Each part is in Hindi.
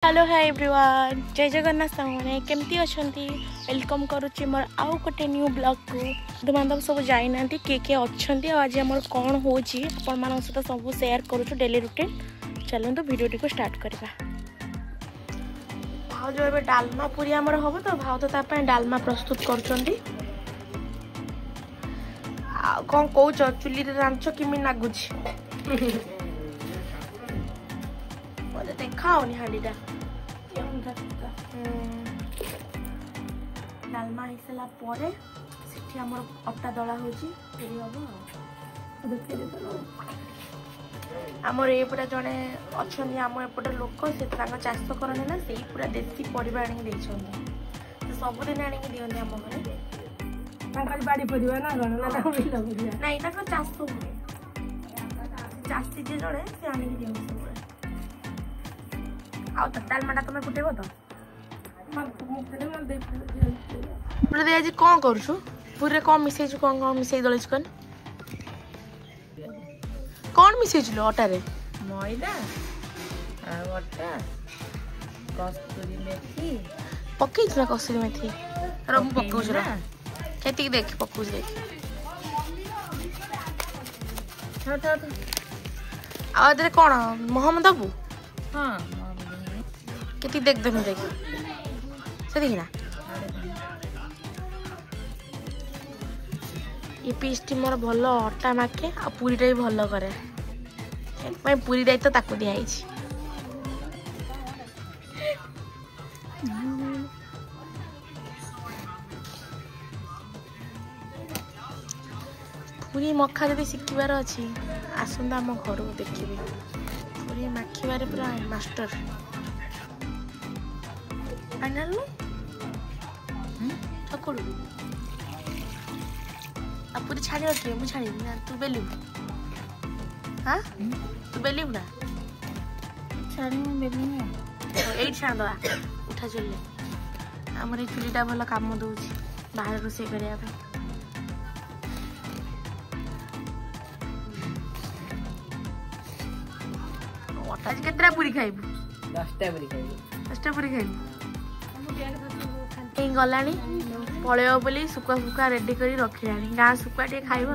हेलो हाय एवरीवन जय जगन्नाथ सामने केमती अच्छी वेलकम करुच्ची मोर आउ गोटे न्यू ब्लॉग को बंधु बांधव सब जाइना किए किए अच्छा आज आम कौन हो सहित सब सेयार करुँ डेली रुटीन चलते भिडियो को स्टार्ट करवा। भाज ए डालमा पूरी आमर हम तो भाव तो डालमा प्रस्तुत कर कौन कौच चुली रांच किमी लगुच मत देखाओनी हाँडीटा डालमा हो सारा पर अटा दला होमर ये पूरा जड़े अच्छा आम एपटे लोक से चाष करते ना से पूरा देसी परिवा आनी सबुदिन आनी दिखते आम घर बाड़ी परिवा ना चाष हुए चाषी जे जड़े से आनी दिखते डालमाटा तुम फुटेब तो आज कौन करुछु पूरे कौन मिसई कौन कौन मिसई दल कौन मिसई अटारे मैदा अटा कस्तूरी मेथी पकई ना कस्तूरी मेथी रम पकाउछु रा केती देख पकाउछु देख आ कौन मोहम्मद अबू हाँ केती देख दे देख से देखना ये पीसटी मोर भल अटा माखे आ पूरीटा भी भल करे पूरी दायित्व ताकू दिखाई पूरी मखा जब शिखबार अच्छी आसंता आम घर को देखिए पूरी माखिबार पूरा मास्टर फाइनल चकुड़ू अब पूरी छाड़ी रखिए मुझे छाड़ी ना तू बेलू हाँ तू बेलू ना छाड़ी में बेली यही छाड़ दवा उठा चुले आमर चुलीटा भल काम दौर बाहर रोषे करने अटा केतटा पूरी खाइबू 10टा पूरी खाइबू 10टा पूरी खाइबू गला पलैब बोली सुखा फुका रेडी कर रखिला गाँ सुखा टे खाइब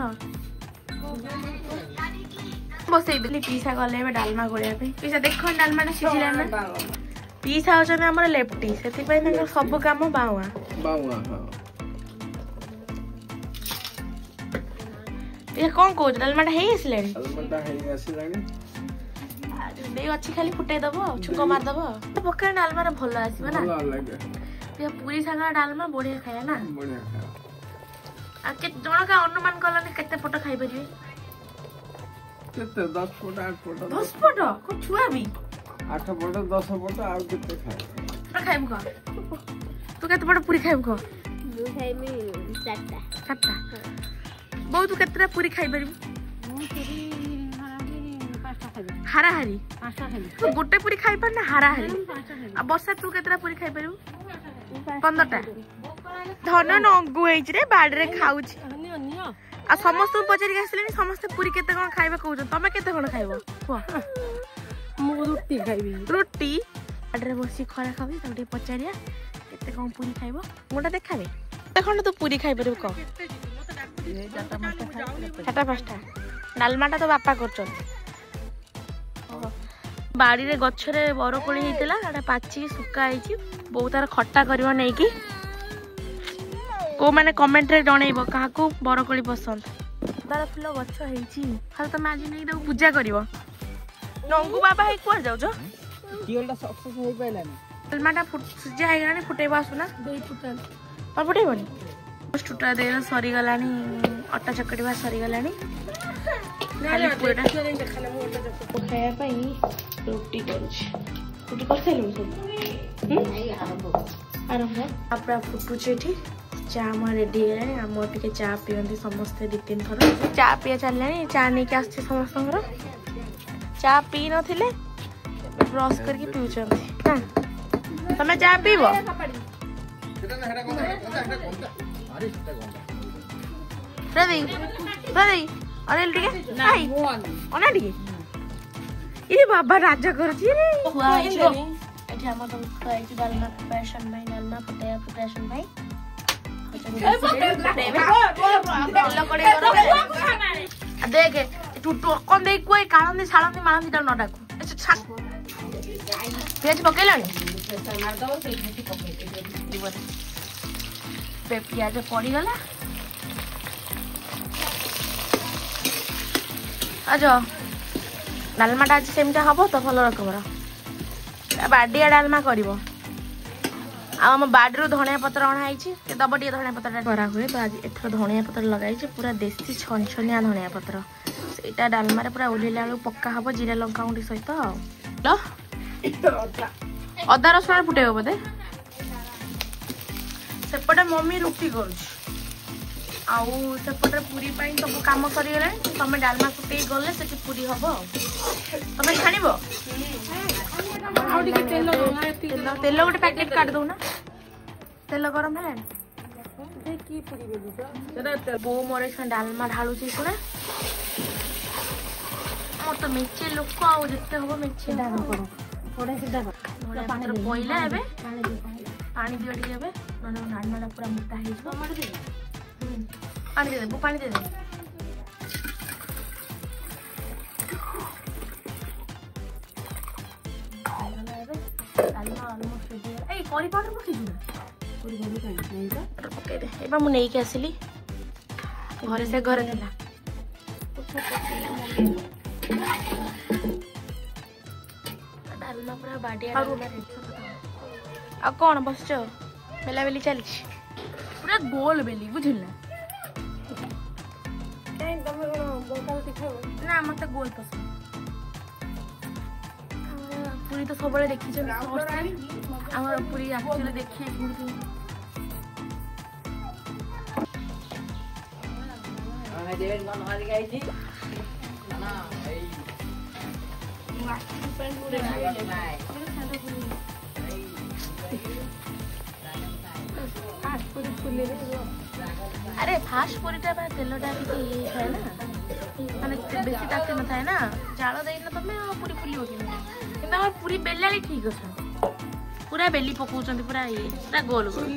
बसई देली पीसा गले डालमा गोलिया पीसा देख डालमा सीझिला ना पीसा होचन हमर लेफ्टी से सब काम बाउआ ये कौन कह डालमाटा अच्छी खाली फुटे दब छुक मारदब पका डालमा भल आसो ना पूरी सागर डालमा बढ़िया खाया ना जन का अनुमान कलनि केते पट खाई परिबे केते 10 पट 8 पट 10 पट को छुआ भी 8 पट 10 पट आ केते खाए खाइब को तू केते पट पूरी खाइब को मु खाइबी 4टा बहुत तू केतेटा पूरी खाई परिबी मु पूरी हाराहारी 5टा खाइबी हाराहारी 5टा खाइबी तू गोटे पूरी खाई पर ना हाराहारी आ बसा तू केतेटा पूरी खाई परिबू 15टा धन नंगु रे बाड़ी खाऊ आ समस्त पचारिक आसले समस्त पूरी केते कौन खाइबे कहू तमे केते कौन खाइबो मु रोटी खाइबी रोटी बाड़ी बसी खरा खाबी तब पचारिया केते कौन पूरी खाइबो मोटा देखाबे देखन तू पूरी खाइ परबो क 4टा 5टा डालमाटा तो बापा करछन बाड़ी रे गछरे बरकोली हेतिला एटा पाची सुका आइची बहुत तार खट्टा करबो नै कि को माने कमेंट रे जणैबो काहाकू बरकोली पसंद तार फुल गछ हेची खाली तमे आज नै दउ पूजा करबो नंगू बाबा हे कोर जाउ जो टियलटा सक्सेस होई पाइलानी डालमाटा सिजा हे गानी फुटेबो आसुना दई फुटल पर फुटेबोनी टूटा दे सरी गलानी अटा चकटिबा सरी गलानी खाली पूरा खाया पाई रोटी करूची रोटी कर साइलु सब आरंभ फुटुचे एठी चा म रेडी है आम टिके चा पियंती समस्ते 2-3 थर चा पिया चललानी चा नै के आछे समस्त घर चा पी नथिले ब्रश करके पिउचंती हां तमे चा पीबो प्रदी अनिल टिके नाही अना टिके ये बाबा राजा करछि रे ଏଠି ଆମର ସବୁ ଥୁଆ ହେଇଛି ଡାଲମା ପ୍ରିପାରେସନ ପାଇଁ ଡାଲମା ଫୁଟେଇବା ପ୍ରିପାରେସନ ପାଇଁ ଦେଖେ ଟୋକନ ଦେଇ କୁହ କାଳନ୍ତି ଶାଳନ୍ତି ମାଳନ୍ତି ତାକୁ ନ ଡାକୁ ପିଆଜ ପକେଇଲାଣି ପିଆଜ ପଡିଗଲା ଆଜ ଡାଲମାଟା ଆଜି ସେମିତି ହବ ତ ଭଲ ରକମର ବାଡ଼ିଆ ଡାଲମା କରିବ ଆଉ ଆମ ବାଡ଼ିରୁ ଧଣିଆ ପତ୍ର ଅଣା ହେଇଛି ଦବ ଟିକେ ଧଣିଆ ପତ୍ରଟା କରା ହୁଏ ତ ଆଜି ଏଥର ଧଣିଆ ପତ୍ର ଲଗାଇଛି ପୁରା ଦେଶୀ ଛନଛନିଆ ଧଣିଆ ପତ୍ର ସେଇଟା ଡାଲମାରେ ପୁରା ଓହ୍ଲେଇଲା ବେଳକୁ ପକ୍କା ହବ ଜିରା ଲଙ୍କା ଗୁଣ୍ଡି ସହିତ ଆଉ ଅଦା ରସୁଣ ଫୁଟେଇବ ବୋଧେ ସେପଟେ ମମି ରୁଟି କରୁଛି ଆଉ ସେପଟେ ପୁରୀ ପାଇଁ ସବୁ କାମ ସରିଗଲାଣି ତମେ ଡାଲମା ଫୁଟେଇ ଗଲେ ସେଠି ପୁରୀ ହବ ଆଉ ତମେ ଛାଣିବ ତେଲ ଗୋଟେ ପ୍ୟାକେଟ କାଟି ଦଉନା ତେଲ ଗରମ ହେଲାଣି ବୋଉ ମୋର ଡାଲମା ଢାଳୁଛି ଶୁଣା ମୋର ତ ମେଞ୍ଚେ ଲୋକ ଆଉ ଯେତେ ହବ ମେଞ୍ଚେ ପଇଲା ଏବେ ପାଣି ଦିଅ ଟିକେ ଏବେ ଡାଲମାଟା ପୁରା ମୋଟା ହେଇଯିବ ପାଣି ଦେଇଦେବୁ ପାଣି ଦେଇଦେବୁ ଏବେ ମୁଁ ନେଇକି ଆସିଲି ଘରେ ସେ ଘରେ ଥିଲା ଡାଲମା ପୁରା ବାଡ଼ିଆ ଆଉ କଣ ବସିଛ ବେଲା ବେଲି ଚାଲିଛି ପୁରା ଗୋଲ ବେଲି ବୁଝିଲ ନା ମତେ ଗୋଲ ପସନ୍ଦ ପୁରୀ ତ ସବୁବେଳେ ଦେଖିଛନ୍ତି ଆମର ପୁରୀ ଆକ୍ଚୁଆଲି ଦେଖିଏ କେମିତି अरे फास्ट पूरीटा तेलटा टे ये थाए ना माने बेसी ताकि न थाए ना जाल देना तुम पूरी फुल पूरी बेला ठीक अच्छा पूरा बेली पकाउछन पूरा ये पूरा गोल गोल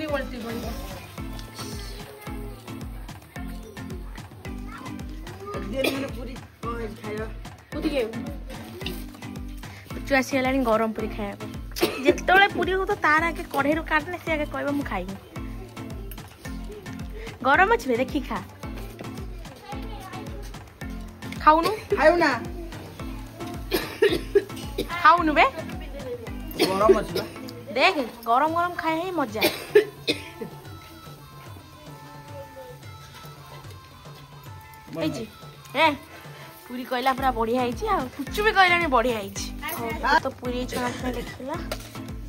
आसीगला गरम पूरी खाया जिते पूरी हो तो तार आगे कढ़े काटने से आगे कह मु खाई गरम अच्छे देखी खा खाऊनु खाऊना खाऊनु बे गरम अछि देख गरम गरम खाए ही मजा ए पूरी कहला पूरा बढ़िया है कुछ भी कहला बढ़िया है तो पूरी छुआ छुआ देखला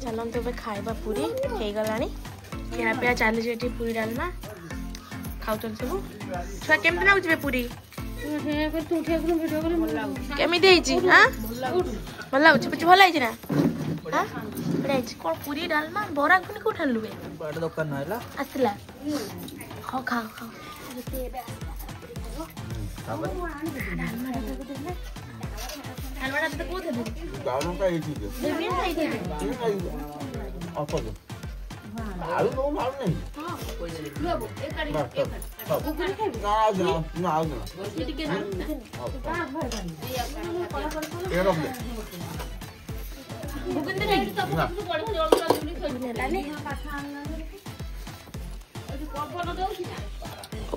चलते ए खाइबा पूरी हो गला खिया पिया चली पूरी डालमा खाऊ सब छुआ केमती लगुच पूरी केमी हाँ भल लगुच भल है ना हाँ कौन पूरी डालमा बरा घुनी कौट आनलु दुकान आसला खाओ खाओ खाओ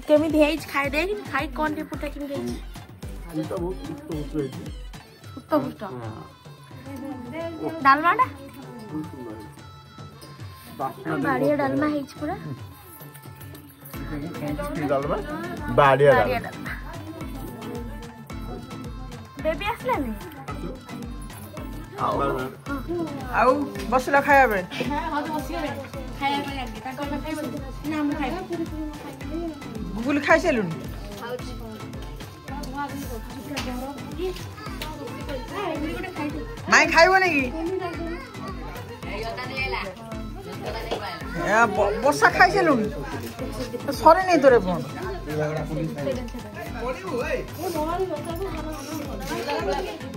केमी खाई दे खाई कौन टे पुटा केमी डालमा बाड़िया डालमा है पूरा डालमा बाड़िया डालमा बेबी आसला नहीं आउ बसला खाया बे हां तो बसिया बे खाया पे आगे ताको खाइबो ना हम खाइबो गुगुल खाइ सेलुन माई खाइबो नेकी बसा खाइ सेलुन सरे नै तोरे फोन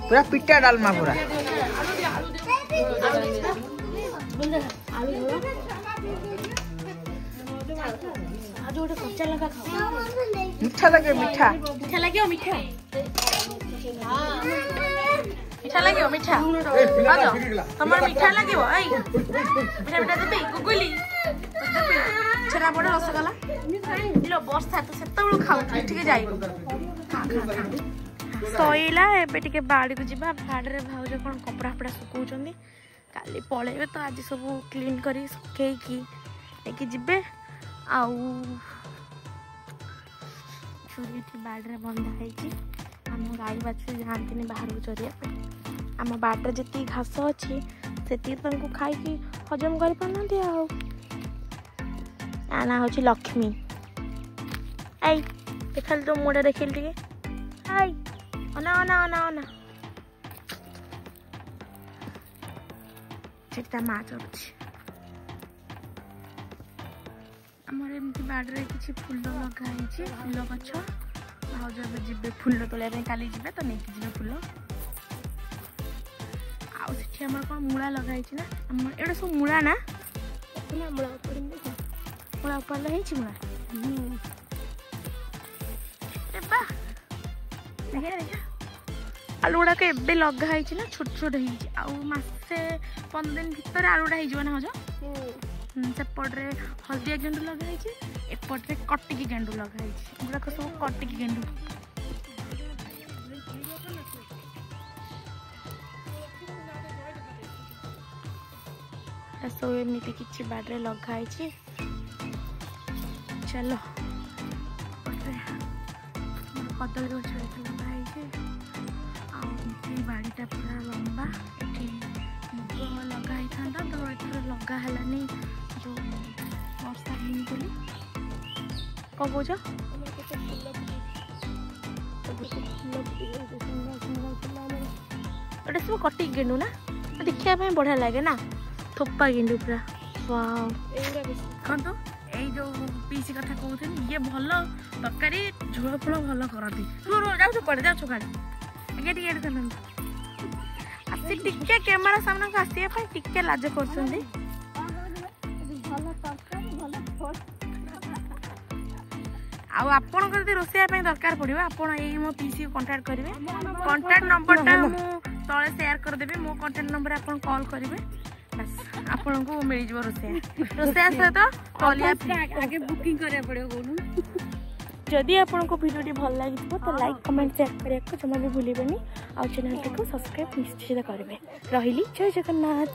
पूरा पिट्टा डालमा पूरा आज गोटे कच्चा लगा खाओ मीठा लगे मीठा मीठा लगे मीठा मीठा लगे मीठा तुम मीठा लगे मीठा मीठा देवी गुगुली छेना बड़ रसगोला लो बर्षा तो से खाऊ ठीक जाए सईला एबे टिके बाड़ी को जीवा बाड़ी रे भाउज कौन कपड़ा फपड़ा सुकौछंदी काली पळेबे तो आज सब क्लीन करी सुखेकी लेके जिबे आउ चोरी बाड़ी रे बंधा है आम गाई बाछी जाती बाहर को चोरिया आम बाटर जी घास अच्छी से खाई हजम कर ना हूँ लक्ष्मी आई देखल तो मुड़ा देखिल टे आई अना अना अना अना सेटा माँ चलुची आमर एमती बाड़े किसी फूल लगाई फूल गछ भाज जी फूल तोलिया काली जी तो नहीं जी फूल आम कौन मूला लगाई ना एटा सब मूला ना मूला उपाल मूला आलू गुड़ाक एबे लगाई ना छोट छोट होसे 15 दिन भर आलूटा हो ना हज सेपटे हलदिया गेंडू लगाई एपटे कटिकी गेंडू लगाई गुड़ाक सब कटिकी गेंडू सब एमती किसी बाड़े लगाई चलो कदली गछ लगाई बाड़ीटा पूरा लंबा ये मुग लगाई था तो ये लगानी जो वर्षा नहीं बोली कौन कौच गोटे सब कटिक गेंडू ना देखा बढ़िया लगे ना थोपा गेंडू पूरा वाव कौन तो यही जो पीसी कथा कहते ये भल तरकारी झोल फूल भल करती जाऊ कड़े जाऊ काड़े आगे टिके कैमेरा सामने को आसपा टिके लाज कर आपण रोषाई दरकार पड़ो आप मो पीसी कांटेक्ट करेंगे कांटेक्ट नंबरटा तले शेयर करदेवी मो कांटेक्ट नंबर आप कॉल करेंगे बस आपन को मिल जो रोषाई सहित आगे बुकिंग करा पड़ो कौन जदि आपको वीडियो भल लगी तो लाइक कमेंट शेयर करने को जमा भी भूलें आउ चैनल को सब्सक्राइब निश्चित करेंगे रही जय जगन्नाथ।